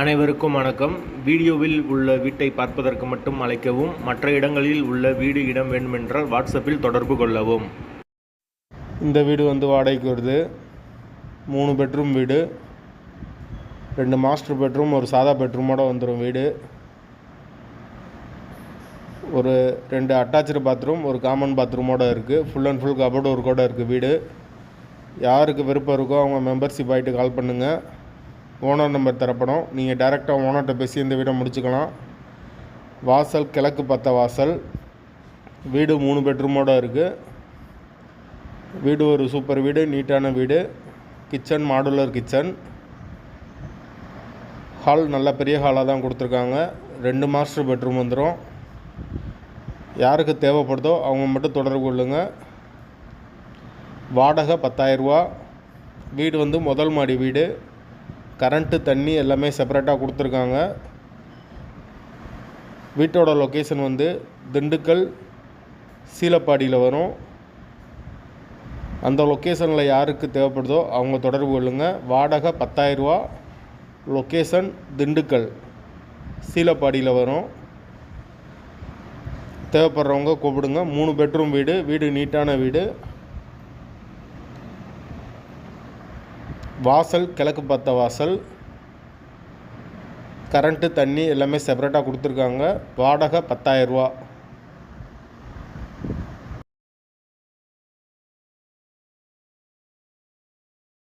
அனைவருக்கும் வணக்கம். வீடியோவில் உள்ள வீட்டை பார்ப்பதற்கு மட்டும் அழைக்கவும். மற்ற இடங்களில் உள்ள வீடு இடம் வேண்டுமென்றால் வாட்ஸ்அப்பில் தொடர்பு கொள்ளவும். இந்த வீடு வாடகைக்கு வருது. 3 பெட்ரூம் வீடு, 2 மாஸ்டர் பெட்ரூம், ஒரு சாதா பெட்ரூமோடு வந்துடும் வீடு. ஒரு 2 அட்டாச்சு பாத்ரூம், ஒரு காமன் பாத்ரூமோடு இருக்குது. ஃபுல் அண்ட் ஃபுல் கபோர்டு ஒர்க்கோடு இருக்குது வீடு. யாருக்கு விருப்பம் இருக்கோ அவங்க மெம்பர்ஷிப் ஆகிட்டு கால் பண்ணுங்கள். ஓனர் நம்பர் தரப்படும். நீங்கள் டைரெக்டாக ஓனர்கிட்ட பேசி இந்த வீடை முடிச்சுக்கலாம். வாசல் கிழக்கு பார்த்த வாசல். வீடு 3 பெட்ரூமோடு இருக்குது. வீடு ஒரு சூப்பர் வீடு, நீட்டான வீடு. Kitchen modular kitchen. ஹால் நல்ல பெரிய ஹாலாக தான் கொடுத்துருக்காங்க. 2 மாஸ்டர் பெட்ரூம் வந்துடும். யாருக்கு தேவைப்படுதோ அவங்க மட்டும் தொடர்பு கொள்ளுங்கள். வாடகை 10,000 ரூபா. வீடு முதல் மாடி வீடு. கரண்ட்டு தண்ணி எல்லாமே செப்பரேட்டாக கொடுத்துருக்காங்க. வீட்டோட லொக்கேஷன் திண்டுக்கல் சீலப்பாடியில் வரும். அந்த லொக்கேஷனில் யாருக்கு தேவைப்படுதோ அவங்க தொடர்பு கொள்ளுங்கள். வாடகை 10,000 ரூபா. லொக்கேஷன் திண்டுக்கல் சீலப்பாடியில் வரும். தேவைப்படுறவங்க கூப்பிடுங்க. 3 பெட்ரூம் வீடு. வீடு நீட்டான வீடு. வாசல் கிழக்கு பார்த்த வாசல். கரண்ட்டு தண்ணி எல்லாமே செப்பரேட்டாக கொடுத்துருக்காங்க. வாடகை 10,000 ரூபா.